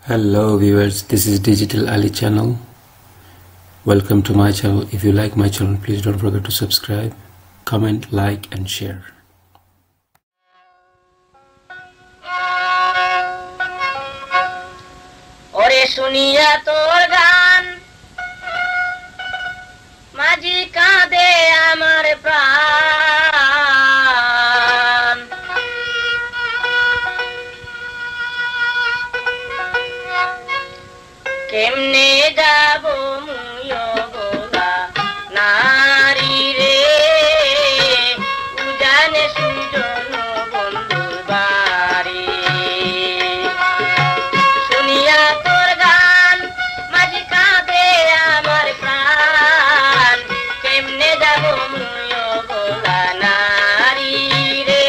Hello viewers, this is Digital Ali channel. Welcome to my channel. If you like my channel, please don't forget to subscribe, comment, like and share. ওরে শুনিয়া তোর গান মাঝি কাঁদে আমার প্রাণ কেমনে যাব মুয়ো গোলা নারী রে উজানে সুজন বন্ধুর বাড়ি শুনিয়া তোর গান মাঝি কাঁদে আমার প্রাণ কেমনে যাব মুয়ো গোলা নারী রে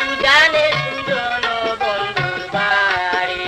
উজানে সুজন বন্ধুর বাড়ি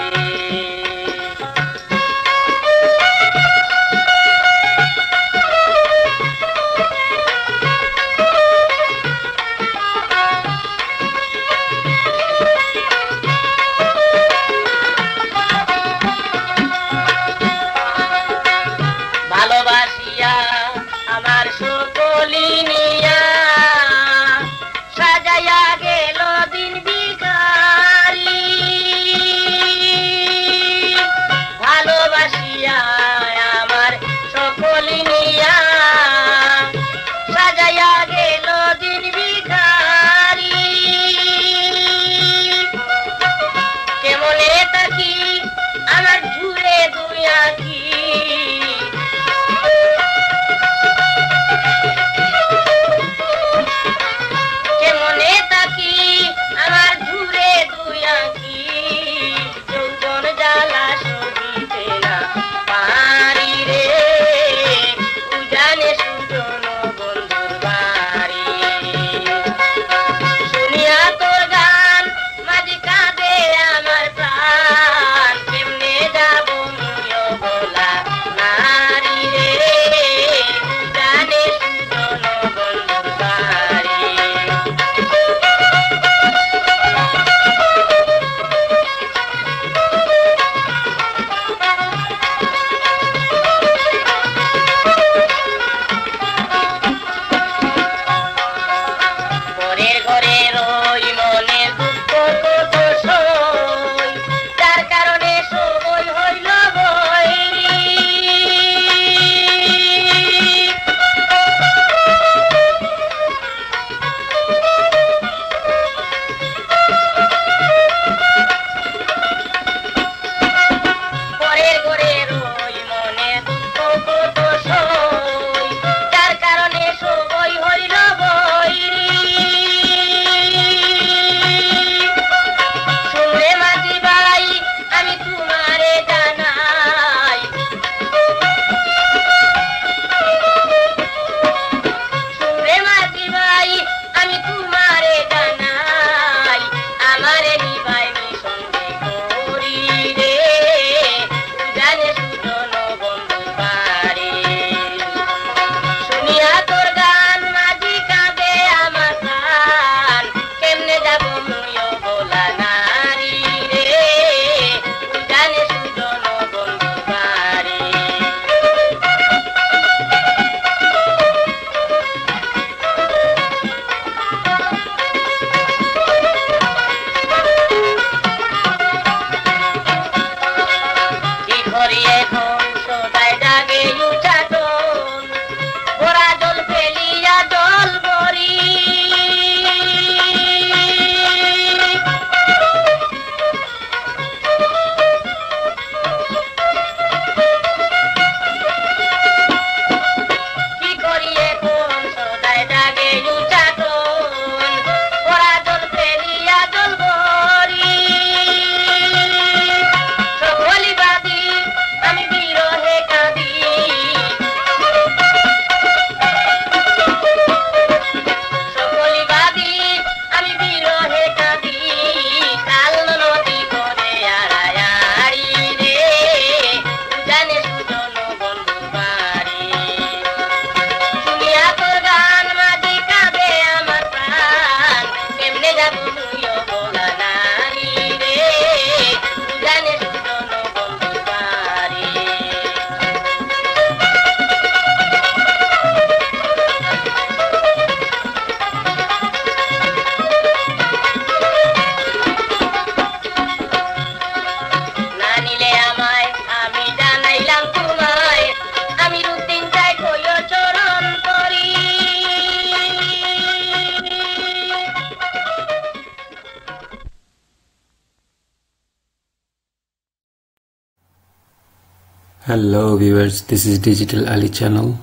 Hello viewers, this is Digital Ali channel.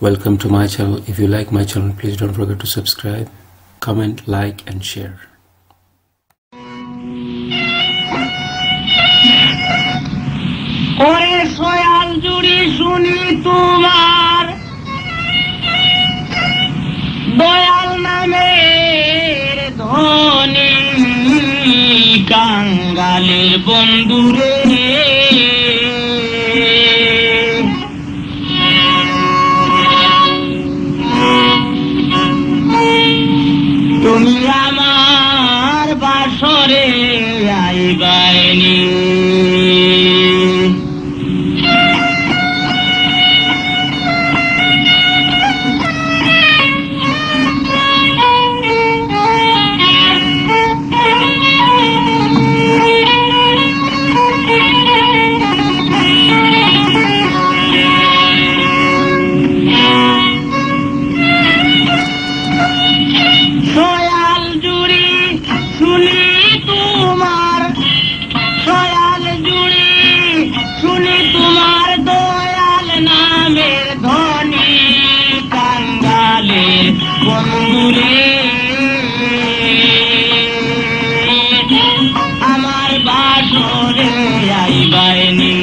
Welcome to my channel. If you like my channel, please don't forget to subscribe, comment, like and share. ওরে সয়াল জুড়ি শুনি তোমার দয়াল নামের ধ্বনি কাঙ্গালের বন্ধুরে তুমি আমার বাসরে আইবাইনি আমার বাসরে আইবাইনি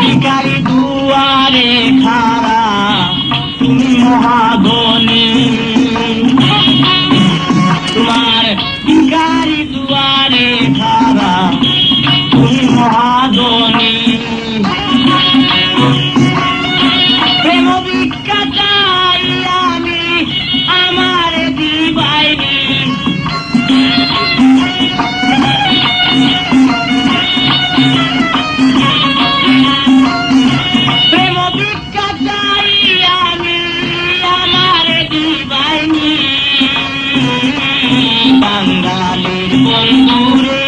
ভিখারি দুয়ারে খাড়া তুমি মহাধনী তোমার ভিখারি দুয়ারে খাড়া তুমি মহাধনী প্রেম ভিক্ষা চাই আমি আমার দিবাইনি প্রেম ভিক্ষা চাই আমি আমার দিবাইনি বাঙালির বন্ধুরে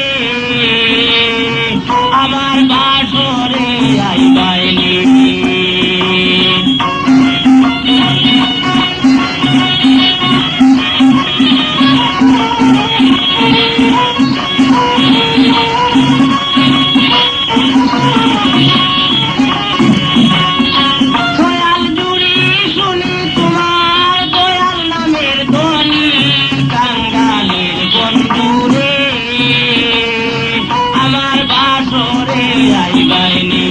আমার বাসরে আইবাইনি সয়াল জুড়ি শুনি তোমার দয়াল নামের ধ্বনি কাঙ্গালের বন্ধুরে আমার বাসরে আইবাইনি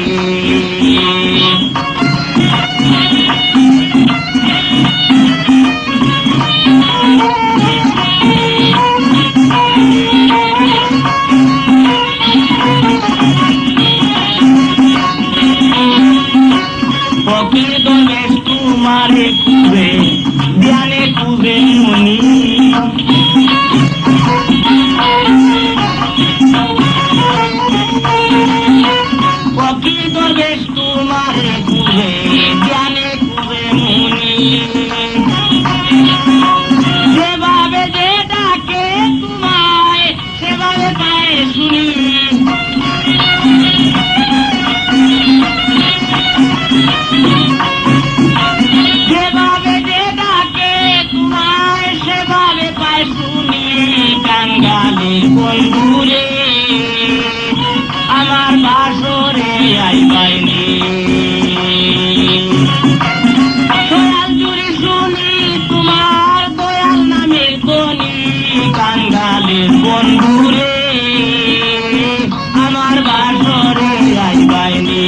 ফকির দলেশ তোমারে কুবে ধ্যানে কুবে মুনি ফকির দলেশ তোমারে কুবে ধ্যানে কুবে মুনি সেভাবে যে ডাকে তোমায় সেভাবে পায়ে শুনি সেভাবে যে ডাকে তোমায় সেভাবে পায় শুনি কাঙ্গালের বন্ধুরে আমার বাসরে আইবাইনি সয়াল জুড়ি শুনি তোমার দয়াল নামের ধ্বনি কাঙ্গালের বন্ধুরে আমার বাসরে আইবাইনি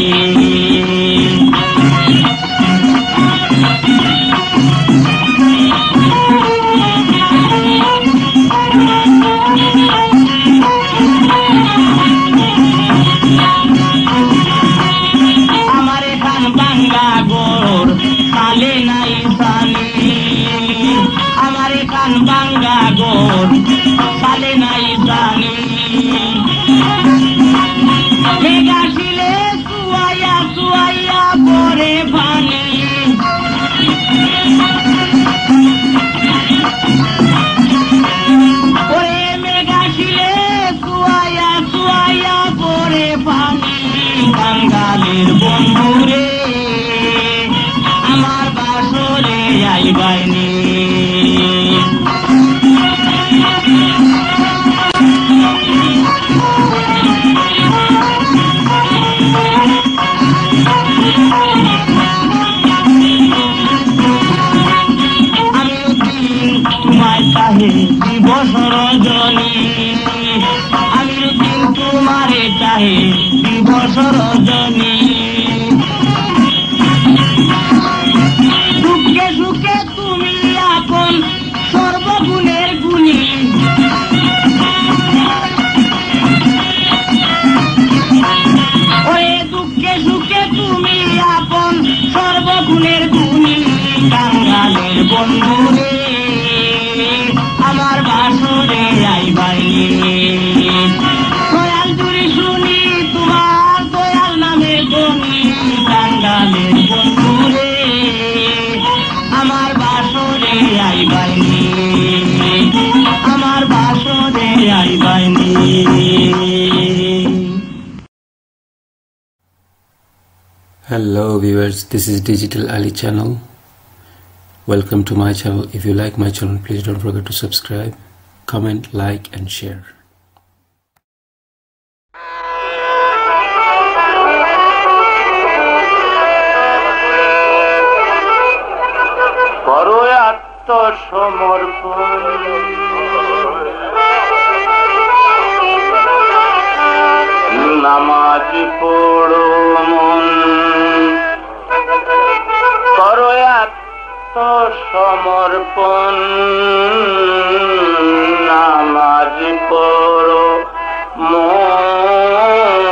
তোমায় চাহে দিবস রজনী আমিরুদ্দিন তোমারে চাহে দিবস রজনী সুখে সুখে তুমি আপন সর্বগুণের গুণী ওরে দুঃখে সুখে তুমি আপন সর্বগুণের গুণী কাঙ্গালের বন্ধুরে আমার বাসরে আইবাইনি দয়াল জুড়ি শুনি তোমার দয়াল নামে গনি কাঙ্গালের বন্ধুরে আমার বাসরে আইবাইনি আমার বাসরে আইবাইনি Hello viewers, this is Digital Ali channel. Welcome to my channel. If you like my channel, please don't forget to subscribe, comment, like and share. করো আত্মসমর্পণ নামাজ পড়ো মন করো আত্মসমর্পণ নামাজ পড়ো মন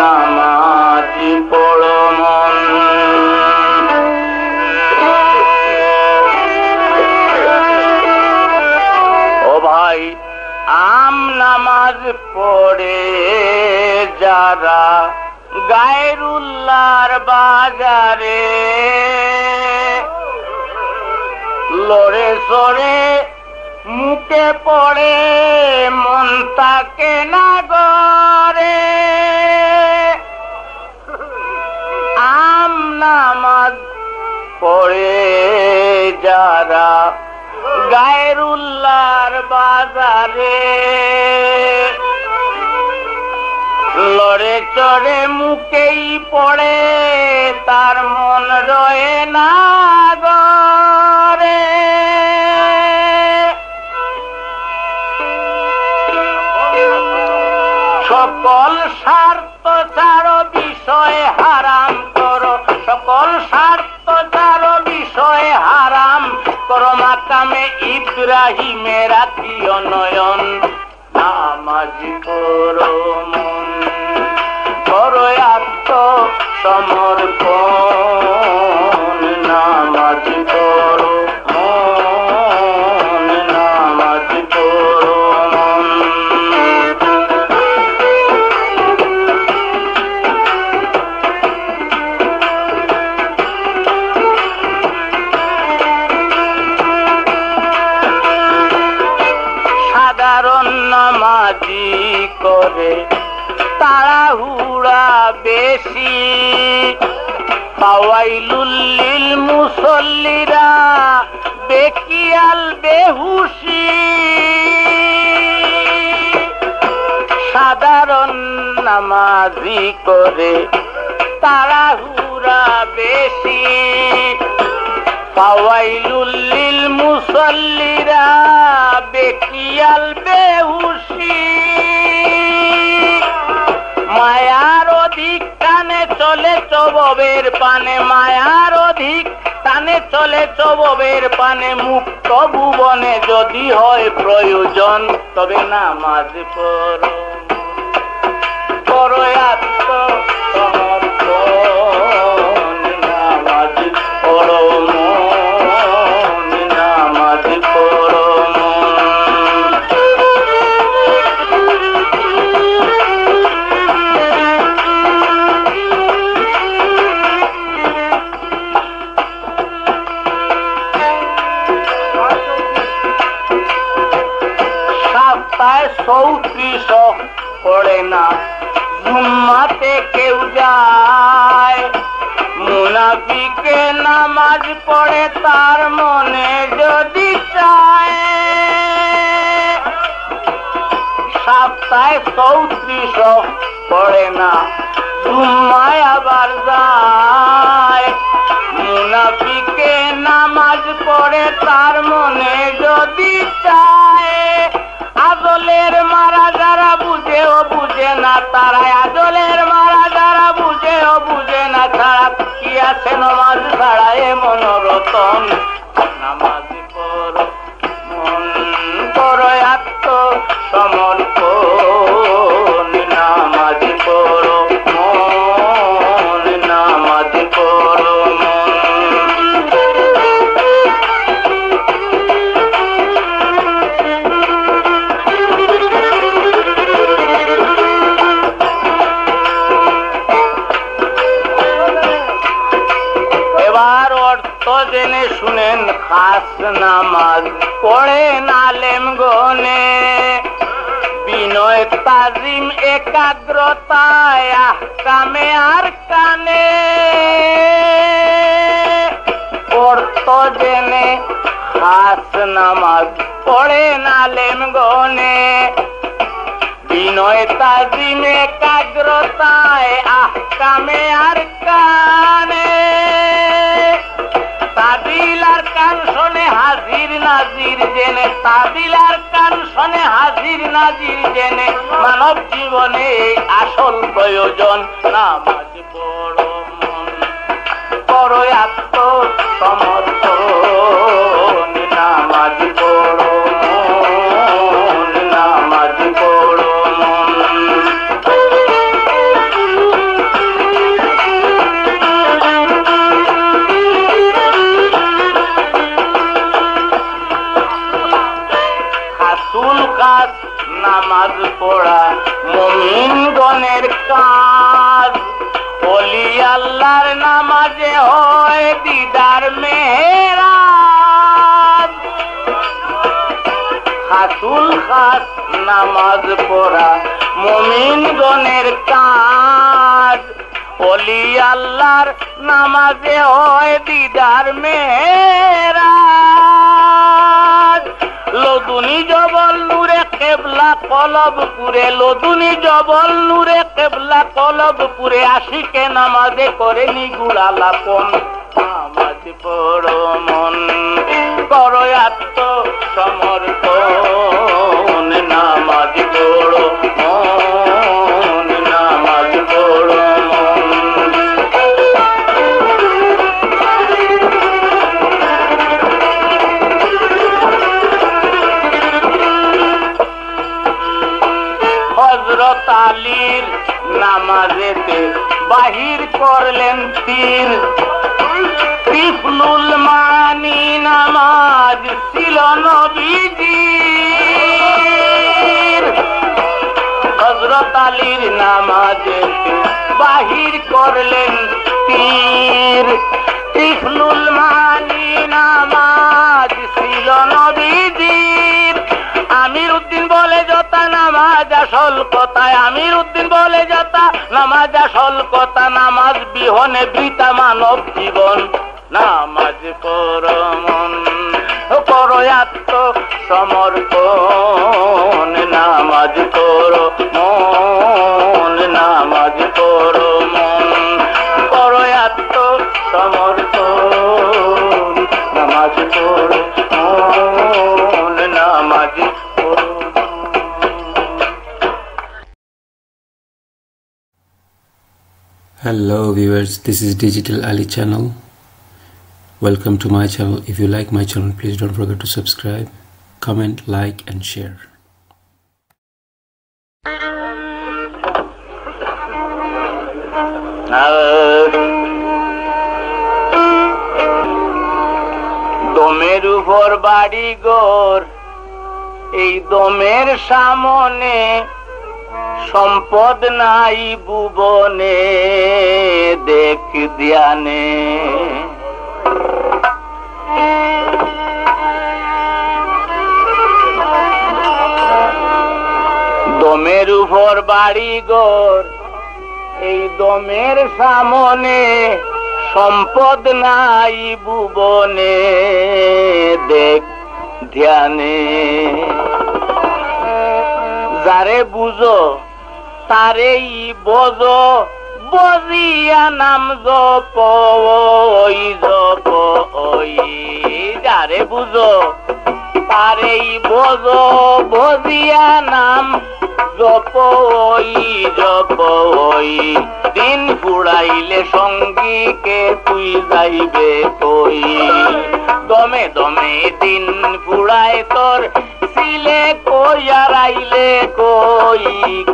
নামাজ পড়ো মন ও ভাই আম নামাজ পড়ে যারা গায়রুল্লাহর বাজারে লড়ে সরে মুখে পড়ে মন তাকে না গড়ে আম নামাজ পড়ে যারা গায়রুল্লাহর বাজারে লড়ে চড়ে মুখেই পড়ে তার মন রয়ে না গরে সকল স্বার্থ ছাড়ো বিষয় হারাম করো সকল স্বার্থ ছাড়ো বিষয় হারাম করো মাকামে ইব্রাহিমের আত্মীয় নয়ন নামাজ করো মন করো আত্মসমর্পণ নামাজ করো মন নামাজ করো মন সাধারণ নামাজি করে তাড়াহুড়া বেশি ফাওয়াইলুল লিল মুসল্লিরা বেকিয়াল বেহুশি সাধারণ নামাজি করে তাড়াহুড়া বেশি ফাওয়াইলুল লিল মুসল্লিরা বেকিয়াল বেহুশি মায়ার অধিক টানে চলে চববের পানে মায়ার অধিক টানে চলে চববের পানে মুক্ত ভুবনে যদি হয় প্রয়োজন তবে নামাজ পড়ো করো আত্মসমর্পণ নামাজ পড়ো মন নামাজ পড়ো মন সপ্তাহে ৩৪ পড়ে না জুম্মাতে কেউ যায় মুনাফিকে নামাজ পড়ে তার মনে যদি চায় সপ্তাহে ৩৪ পড়ে না জুম্মায় আবার যায় মুনাফিকে নামাজ পড়ে তার মনে যদি চায় আজলের মারা যারা বুঝে ও বুঝে না তারা আজলের মারা যারা বুঝে ও বুঝে না ছাড়া কি আছে নামাজ ছাড়া এ মনোরতন নামাজ পড়ো মন করো আত্মসমর্পণ নামাজ পড়ো মন নামাজ পড়ো মন এবার অর্থ জেনে শুনেন খাস নামাজ পড়েন আলেম গনে বিনয় তাজিম একাগ্রতায় আহকামে আর কানে অর্থ জেনে খাস নামাজ পড়েন আলেম গনে বিনয় তাজিম একাগ্রতায় আহকামে আর কানে তাদিল আর কান শোনে হাজির নাজির জেনে তাদিল আর কান শোনে হাজির নাজির জেনে মানব জীবনে আসল প্রয়োজন নামাজ পড়ো মন করো আত্মসমর্পণ নামাজ পড়ো মন নামাজ পড়ো মন নামাজ পড়া মুমিনগণের কাজ ওলি আল্লাহর নামাজে হয় দিদার মেহেরাজ হাসুল খাস নামাজ পড়া মুমিনগণের কাজ ওলি আল্লাহর নামাজে হয় দিদার মেহেরাজ লদুনি জবল নূরে কেবলা কলবপুরে লদুনি জবল নূরে কেবলা কলবপুরে আশিকে নামাজে করে নিগুড়ালাপন নামাজ পড়ো মন করো আত্মসমর্পণ নামাজ পড়ো মন নামাজ পড়ো মন হযরত আলীর নামাজেতে বাহির করলেন তীর তিফলুল মানি নামাজ ছিল নবীজির হযরত আলীর নামাজেতে বাহির করলেন তীর তিফলুল মানি নামাজ ছিল নবীজির আমির উদ্দিন বলে যতা নামাজ আসল কথা আমির উদ্দিন বলে যতা নামাজ আসল কথা নামাজ বিহনে বৃথা মানব জীবন নামাজ পড়ো মন করো আত্মসমর্পণ নামাজ পড়ো মন নামাজ পড়ো মন করো আত্মসমর্পণ নামাজ পড়ো মন নামাজ পড়ো। Hello viewers, this is Digital Ali channel. Welcome to my channel. If you like my channel, please don't forget to subscribe, comment, like and share. দমের উপর বাড়ি ঘর এই দমের সামনে সম্পদ নাই ভুবনে দেখ ধ্যানে দমের উপর বাড়ি ঘর এই দমের সামনে সম্পদ নাই ভুবনে দেখ ধ্যানে যারে বুঝো তারেই বজ বজিয়া নাম জপ ওই জপ ওই যারে বুঝো তারেই বোঝো, বজিয়া নাম জপই জপই। দিন ফুরাইলে সঙ্গীকে তুই যাইবে কই, দমে দমে দিন ফুরায় তোর ছিলে কই আর আইলে কই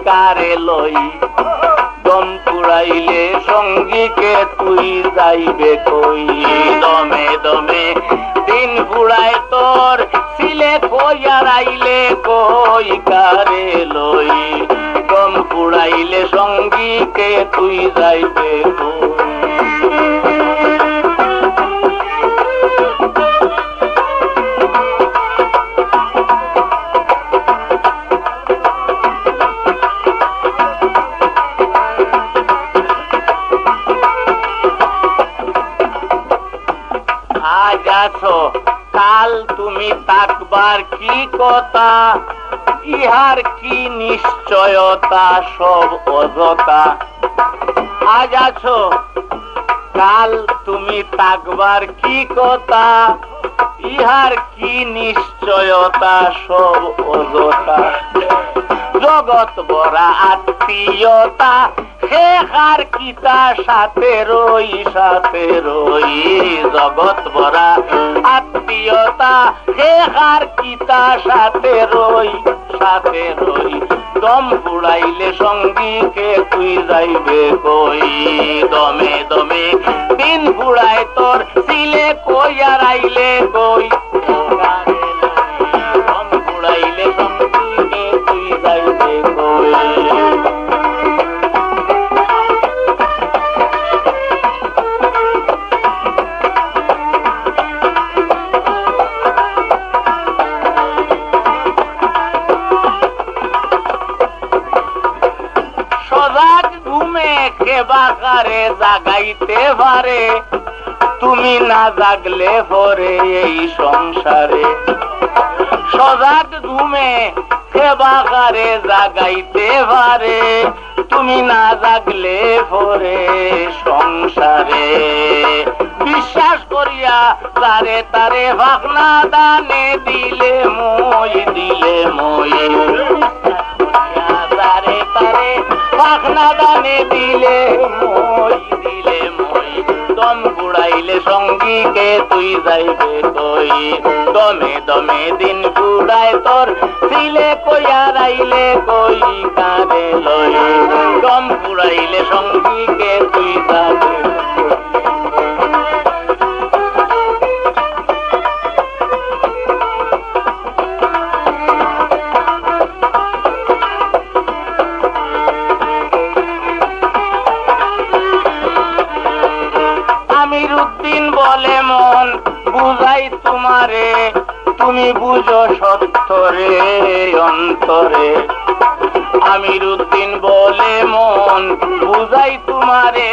কারে লই। দম ফুরাইলে সঙ্গীকে তুই যাইবে কই, দমে দমে দিন ফুরায় তোর ছিলে কই আর আইলে কই কারে লই। দম ফুরাইলে সঙ্গীকে তুই যাইবে কই। আজ আছো কাল তুমি থাকবার কি কথা, ইহার কি নিশ্চয়তা সব অযথা। আজ আছো কাল তুমি থাকবার কি কথা, ইহার কি নিশ্চয়তা সব অযথা। জগৎ ভরা আত্মীয়তা হে হার কিতা সাথে রই সাথে রই। জগৎ ভরা আত্মীয়তা হে হার কিতা সাথে রই সাথে রই। দম ফুরাইলে সঙ্গীকে তুই যাইবে কই, দমে দমে দিন ফুরায় তোর ছিলে কই আর আইলে কই। দম ফুরাইলে সঙ্গীকে তুই যাইবে কই। সজাগ ঘুমে কে বাকারে জাগাইতে পারে, তুমি না জাগলে পরে এই সংসারে। সজাগ ঘুমে কে বাকারে জাগাইতে পারে, তুমি না জাগলে পরে সংসারে। বিশ্বাস করিয়া তারে তারে ভাগনা দানে দিলে মই দিলে মই। তারে তারে ভাগনা দানে দিলে মই দিলে মই। দম বুড়াইলে সঙ্গীকে তুই যাইবে কই, দমে দমে দিন বুড়ায় তোর ছিলে কই আর আইলে কই কারে লই। দম বুড়াইলে সঙ্গীকে তুই যাবে। আমিরুদ্দিন বলে মন বুঝাই তোমারে, তুমি বুঝো সত্তরে অন্তরে। আমিরুদ্দিন বলে মন বুঝাই তোমারে,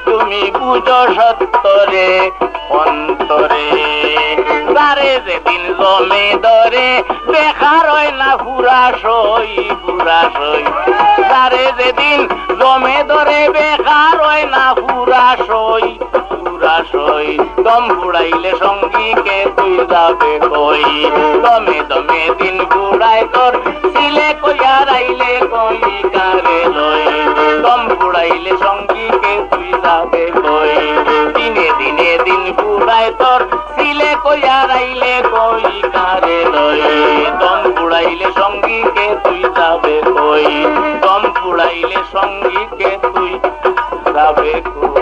তুমি বুঝো সত্তরে অন্তরে। তারে যেদিন জমে ধরে বেকার হয় না ফুরা সই ফুরা সই। তারে যেদিন জমে ধরে বেকার হয় না ফুরা সই ফুরা সই। দম বুড়াইলে সঙ্গীকে তুই যাবে কই, দমে দমে দিন বুড়াই তোর ছিলে কই আর আইলে কই কারে লই। দম বুড়াইলে সঙ্গীকে তুই যাবে কই, দিনে দিনে দিন বুড়াই তোর ছিলে কই আর আইলে কই কারে লই। দম বুড়াইলে সঙ্গীকে তুই যাবে কই, দম বুড়াইলে সঙ্গীকে তুই যাবে কই।